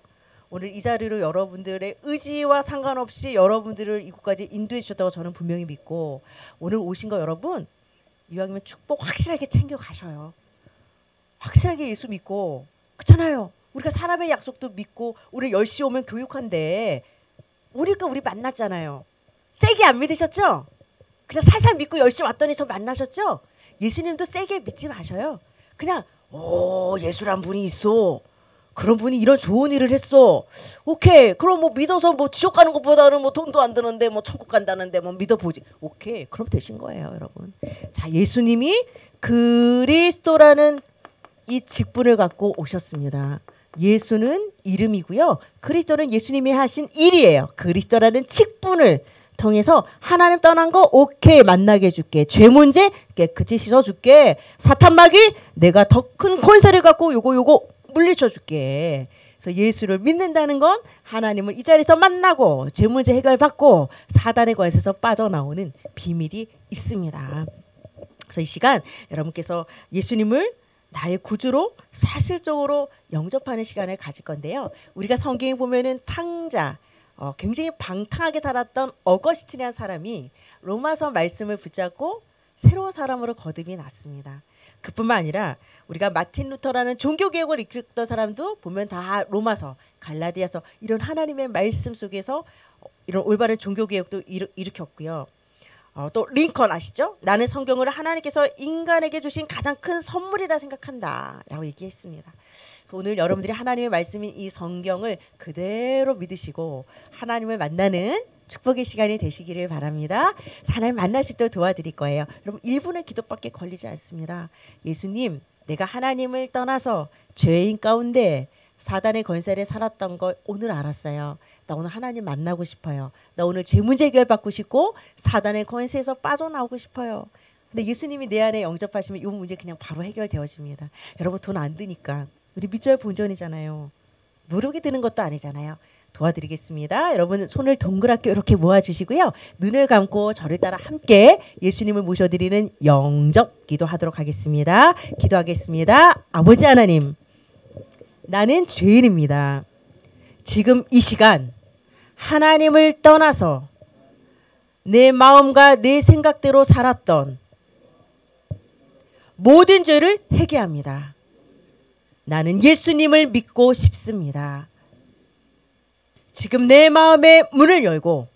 오늘 이 자리로 여러분들의 의지와 상관없이 여러분들을 이곳까지 인도해 주셨다고 저는 분명히 믿고 오늘 오신 거 여러분 이왕이면 축복 확실하게 챙겨 가셔요. 확실하게 예수 믿고 그렇잖아요. 우리가 사람의 약속도 믿고 우리 10시 오면 교육한데 우리 만났잖아요. 세게 안 믿으셨죠? 그냥 살살 믿고 10시 왔더니 저 만나셨죠? 예수님도 세게 믿지 마셔요. 그냥 예수란 분이 있어. 그런 분이 이런 좋은 일을 했어. 오케이. 그럼 뭐 믿어서 뭐 지옥 가는 것보다는 뭐 돈도 안 드는데 뭐 천국 간다는데 뭐 믿어보지. 오케이. 그럼 되신 거예요, 여러분. 자, 예수님이 그리스도라는 이 직분을 갖고 오셨습니다. 예수는 이름이고요. 그리스도는 예수님이 하신 일이에요. 그리스도라는 직분을 통해서 하나님 떠난 거 오케이 만나게 해줄게. 죄 문제 깨끗이 씻어줄게. 사탄 마귀 내가 더 큰 권세를 갖고 요거 물리쳐줄게. 그래서 예수를 믿는다는 건 하나님을 이 자리에서 만나고 죄 문제 해결받고 사단의 권세에서 빠져나오는 비밀이 있습니다. 그래서 이 시간 여러분께서 예수님을 나의 구주로 사실적으로 영접하는 시간을 가질 건데요. 우리가 성경에 보면은 탕자 굉장히 방탕하게 살았던 어거스틴이라는 사람이 로마서 말씀을 붙잡고 새로운 사람으로 거듭이 났습니다. 그뿐만 아니라 우리가 마틴 루터라는 종교개혁을 이끌었던 사람도 보면 다 로마서, 갈라디아서 이런 하나님의 말씀 속에서 이런 올바른 종교개혁도 일으켰고요. 또 링컨 아시죠? 나는 성경을 하나님께서 인간에게 주신 가장 큰 선물이라 생각한다 라고 얘기했습니다. 그래서 오늘 여러분들이 하나님의 말씀인 이 성경을 그대로 믿으시고 하나님을 만나는 축복의 시간이 되시기를 바랍니다. 하나님 만날 수 있도록 도와드릴 거예요. 여러분 1분의 기도밖에 걸리지 않습니다. 예수님, 내가 하나님을 떠나서 죄인 가운데 사단의 권세를 살았던 걸 오늘 알았어요. 나 오늘 하나님 만나고 싶어요. 나 오늘 죄 문제 해결받고 싶고 사단의 권세에서 빠져나오고 싶어요. 근데 예수님이 내 안에 영접하시면 이 문제 그냥 바로 해결되어집니다. 여러분 돈 안 드니까 우리 믿져야 본전이잖아요. 노력이 드는 것도 아니잖아요. 도와드리겠습니다. 여러분 손을 동그랗게 이렇게 모아주시고요. 눈을 감고 저를 따라 함께 예수님을 모셔드리는 영접 기도하도록 하겠습니다. 기도하겠습니다. 아버지 하나님, 나는 죄인입니다. 지금 이 시간 하나님을 떠나서 내 마음과 내 생각대로 살았던 모든 죄를 회개합니다. 나는 예수님을 믿고 싶습니다. 지금 내 마음의 문을 열고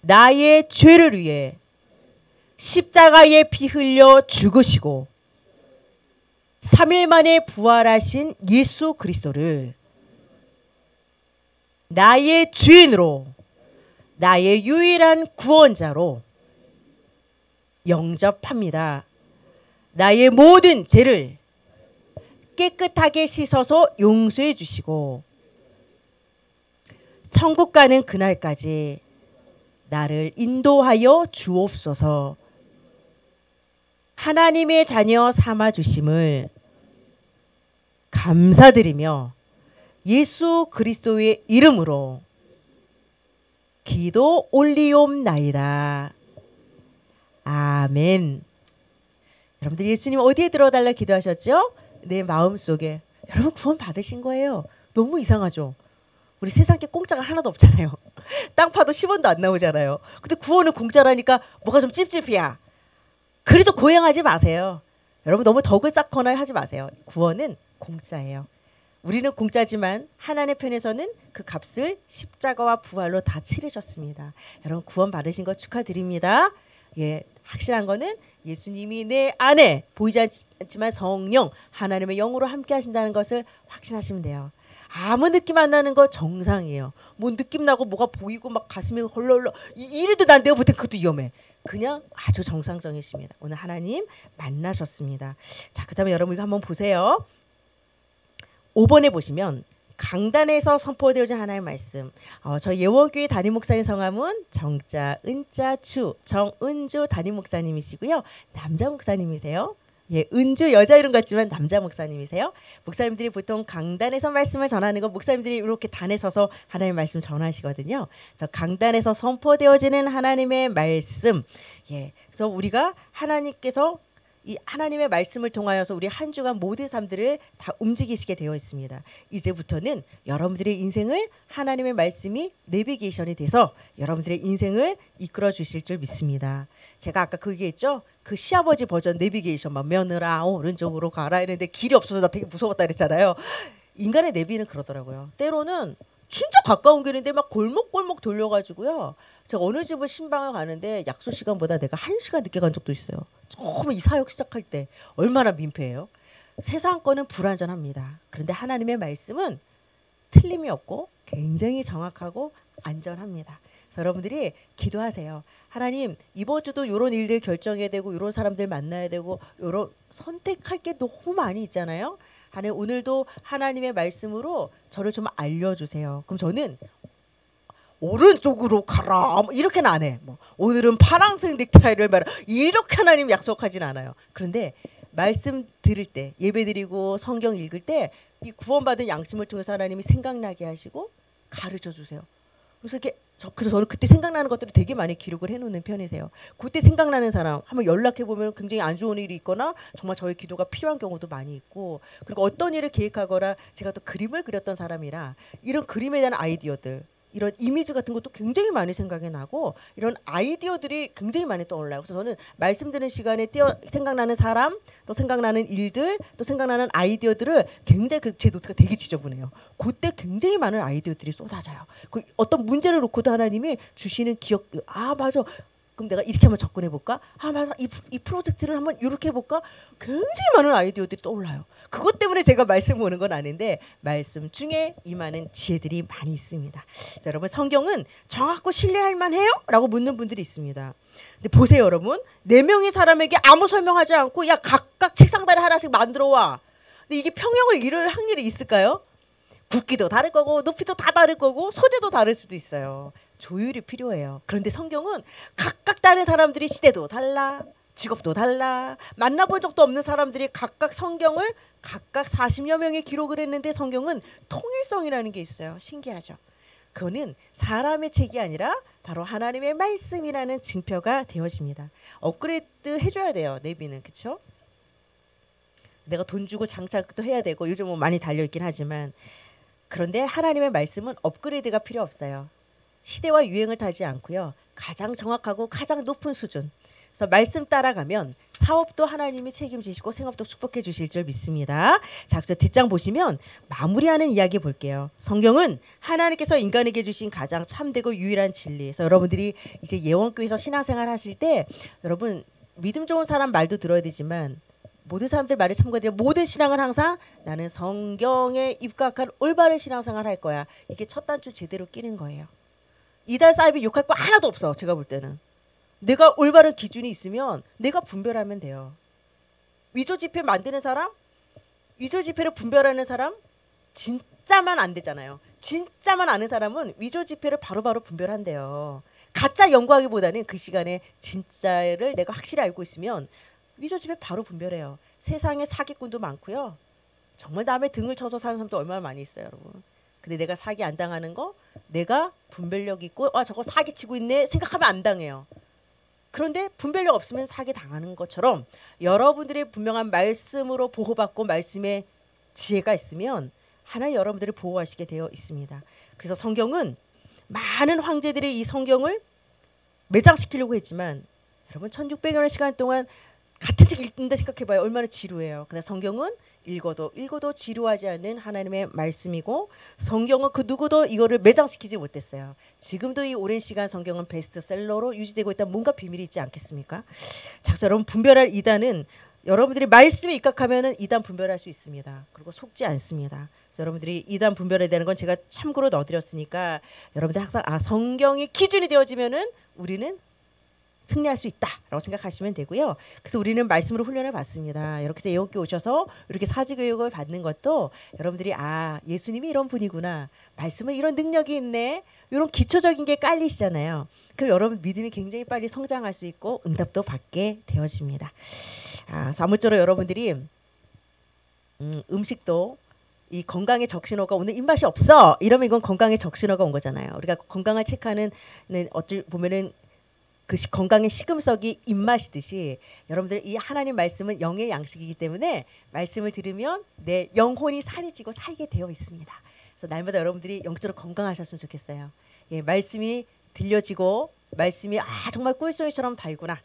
나의 죄를 위해 십자가에 피 흘려 죽으시고 3일 만에 부활하신 예수 그리스도를 나의 주인으로 나의 유일한 구원자로 영접합니다. 나의 모든 죄를 깨끗하게 씻어서 용서해 주시고 천국 가는 그날까지 나를 인도하여 주옵소서. 하나님의 자녀 삼아 주심을 감사드리며 예수 그리스도의 이름으로 기도 올리옵나이다. 아멘. 여러분들 예수님 어디에 들어달라 기도하셨죠? 내 마음속에. 여러분 구원 받으신 거예요. 너무 이상하죠? 우리 세상에 공짜가 하나도 없잖아요. 땅 파도 10원도 안 나오잖아요. 근데 구원은 공짜라니까 뭐가 좀 찝찝이야. 그래도 고행하지 마세요. 여러분 너무 덕을 쌓거나 하지 마세요. 구원은 공짜예요. 우리는 공짜지만 하나님의 편에서는 그 값을 십자가와 부활로 다 치르셨습니다. 여러분 구원 받으신 거 축하드립니다. 예, 확실한 거는 예수님이 내 안에 보이지 않지만 성령 하나님의 영으로 함께 하신다는 것을 확신하시면 돼요. 아무 느낌 안 나는 거 정상이에요. 뭐 느낌 나고 뭐가 보이고 막 가슴이 헐렁헐렁 이래도 난 내가 못해 그것도 위험해. 그냥 아주 정상적이십니다. 오늘 하나님 만나셨습니다. 자, 그다음에 여러분 이거 한번 보세요. 5번에 보시면 강단에서 선포되어진 하나님의 말씀. 저희 예원교회 담임 목사님 성함은 정자 은자 주 정은주 담임 목사님이시고요. 남자 목사님이세요. 예, 은주 여자 이름 같지만 남자 목사님이세요. 목사님들이 보통 강단에서 말씀을 전하는 건 목사님들이 이렇게 단에 서서 하나님의 말씀 전하시거든요. 그래서 강단에서 선포되어지는 하나님의 말씀. 예, 그래서 우리가 하나님께서 이 하나님의 말씀을 통하여서 우리 한 주간 모든 삶들을 다 움직이시게 되어 있습니다. 이제부터는 여러분들의 인생을 하나님의 말씀이 내비게이션이 돼서 여러분들의 인생을 이끌어 주실 줄 믿습니다. 제가 아까 그 얘기했죠. 그 시아버지 버전 내비게이션 막 며느라 오른쪽으로 가라 이랬는데 길이 없어서 나 되게 무서웠다 그랬잖아요. 인간의 내비는 그러더라고요. 때로는 진짜 가까운 길인데 막 골목골목 돌려가지고요. 제가 어느 집을 신방을 가는데 약속 시간보다 내가 1시간 늦게 간 적도 있어요. 처음 이 사역 시작할 때 얼마나 민폐예요. 세상 거는 불안전합니다. 그런데 하나님의 말씀은 틀림이 없고 굉장히 정확하고 안전합니다. 그래서 여러분들이 기도하세요. 하나님 이번 주도 이런 일들 결정해야 되고 이런 사람들 만나야 되고 이런 선택할 게 너무 많이 있잖아요. 하나님 오늘도 하나님의 말씀으로 저를 좀 알려주세요. 그럼 저는 오른쪽으로 가라 이렇게는 안 해. 뭐 오늘은 파란색 넥타이를 매라 이렇게 하나님 약속하진 않아요. 그런데 말씀 들을 때 예배드리고 성경 읽을 때 이 구원받은 양심을 통해서 하나님이 생각나게 하시고 가르쳐 주세요. 그래서 저는 그때 생각나는 것들을 되게 많이 기록을 해놓는 편이세요. 그때 생각나는 사람 한번 연락해 보면 굉장히 안 좋은 일이 있거나 정말 저의 기도가 필요한 경우도 많이 있고, 그리고 어떤 일을 계획하거나 제가 또 그림을 그렸던 사람이라 이런 그림에 대한 아이디어들, 이런 이미지 같은 것도 굉장히 많이 생각이 나고 이런 아이디어들이 굉장히 많이 떠올라요. 그래서 저는 말씀 드는 시간에 생각나는 사람, 또 생각나는 일들, 또 생각나는 아이디어들을 굉장히 제 노트가 되게 지저분해요. 그때 굉장히 많은 아이디어들이 쏟아져요. 그 어떤 문제를 놓고도 하나님이 주시는 기억, 아 맞아. 그럼 내가 이렇게 한번 접근해 볼까? 아 맞아. 이 프로젝트를 한번 이렇게 해볼까? 굉장히 많은 아이디어들이 떠올라요. 그것 때문에 제가 말씀 보는 건 아닌데 말씀 중에 임하는 지혜들이 많이 있습니다. 그래서 여러분 성경은 정확하고 신뢰할 만해요? 라고 묻는 분들이 있습니다. 근데 보세요 여러분. 4명의 사람에게 아무 설명하지 않고 야 각각 책상다리 하나씩 만들어 와. 근데 이게 평형을 이룰 확률이 있을까요? 굵기도 다를 거고 높이도 다 다를 거고 소재도 다를 수도 있어요. 조율이 필요해요. 그런데 성경은 각각 다른 사람들이 시대도 달라, 직업도 달라, 만나본 적도 없는 사람들이 각각 성경을 각각 40여 명이 기록을 했는데 성경은 통일성이라는 게 있어요. 신기하죠. 그거는 사람의 책이 아니라 바로 하나님의 말씀이라는 증표가 되어집니다. 업그레이드 해줘야 돼요. 내비는. 그렇죠? 내가 돈 주고 장착도 해야 되고 요즘은 많이 달려있긴 하지만, 그런데 하나님의 말씀은 업그레이드가 필요 없어요. 시대와 유행을 타지 않고요. 가장 정확하고 가장 높은 수준. 그래서 말씀 따라가면 사업도 하나님이 책임지시고 생업도 축복해 주실 줄 믿습니다. 자, 그래서 뒷장 보시면 마무리하는 이야기 볼게요. 성경은 하나님께서 인간에게 주신 가장 참되고 유일한 진리. 그래서 여러분들이 이제 예원교회에서 신앙생활 하실 때 여러분 믿음 좋은 사람 말도 들어야 되지만 모든 사람들 말에 참고해야 모든 신앙은 항상 나는 성경에 입각한 올바른 신앙생활 할 거야. 이게 첫 단추 제대로 끼는 거예요. 이달 사이비 욕할 거 하나도 없어. 제가 볼 때는. 내가 올바른 기준이 있으면 내가 분별하면 돼요. 위조 지폐 만드는 사람, 위조 지폐를 분별하는 사람 진짜만 안 되잖아요. 진짜만 아는 사람은 위조 지폐를 바로바로 분별한대요. 가짜 연구하기보다는 그 시간에 진짜를 내가 확실히 알고 있으면 위조 지폐 바로 분별해요. 세상에 사기꾼도 많고요. 정말 남의 등을 쳐서 사는 사람도 얼마나 많이 있어요, 여러분. 근데 내가 사기 안 당하는 거 내가 분별력 있고 저거 사기 치고 있네 생각하면 안 당해요. 그런데 분별력 없으면 사기 당하는 것처럼 여러분들의 분명한 말씀으로 보호받고 말씀에 지혜가 있으면 하나님 여러분들을 보호하시게 되어 있습니다. 그래서 성경은 많은 황제들이 이 성경을 매장시키려고 했지만 여러분 1600년의 시간 동안 같은 책 읽는다 생각해봐요. 얼마나 지루해요. 근데 성경은 읽어도 지루하지 않는 하나님의 말씀이고 성경은 그 누구도 이거를 매장시키지 못했어요. 지금도 이 오랜 시간 성경은 베스트셀러로 유지되고 있다는 뭔가 비밀이 있지 않겠습니까? 자, 여러분 분별할 이단은 여러분들이 말씀에 입각하면은 이단 분별할 수 있습니다. 그리고 속지 않습니다. 그래서 여러분들이 이단 분별해야 되는 건 제가 참고로 넣어드렸으니까 여러분들 항상 성경이 기준이 되어지면은 우리는 승리할 수 있다라고 생각하시면 되고요. 그래서 우리는 말씀으로 훈련을 받습니다. 이렇게 예원께 오셔서 이렇게 사지교육을 받는 것도 여러분들이 예수님이 이런 분이구나. 말씀은 이런 능력이 있네. 이런 기초적인 게 깔리시잖아요. 그럼 여러분 믿음이 굉장히 빨리 성장할 수 있고 응답도 받게 되어집니다. 그래서 아무쪼록 여러분들이 음식도 이 건강의 적신호가 오늘 입맛이 없어 이러면 이건 건강의 적신호가 온 거잖아요. 우리가 건강을 체크하는 어찌 보면은 그 건강의 시금석이 입맛이듯이 여러분들 이 하나님 말씀은 영의 양식이기 때문에 말씀을 들으면 내 영혼이 살이 찌고 살게 되어 있습니다. 그래서 날마다 여러분들이 영적으로 건강하셨으면 좋겠어요. 예, 말씀이 들려지고 말씀이 정말 꿀송이처럼 달구나.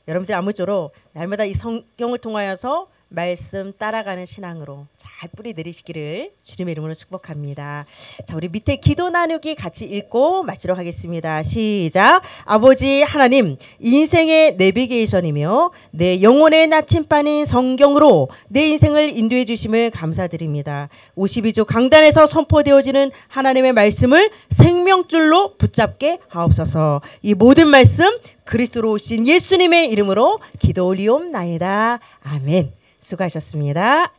여러분들 아무쪼록 날마다 이 성경을 통하여서 말씀 따라가는 신앙으로 잘 뿌리 내리시기를 주님의 이름으로 축복합니다. 자, 우리 밑에 기도 나누기 같이 읽고 마치도록 하겠습니다. 시작. 아버지 하나님, 인생의 내비게이션이며 내 영혼의 나침반인 성경으로 내 인생을 인도해 주심을 감사드립니다. 52조 강단에서 선포되어지는 하나님의 말씀을 생명줄로 붙잡게 하옵소서. 이 모든 말씀 그리스도로 오신 예수님의 이름으로 기도 올리옵나이다. 아멘. 수고하셨습니다.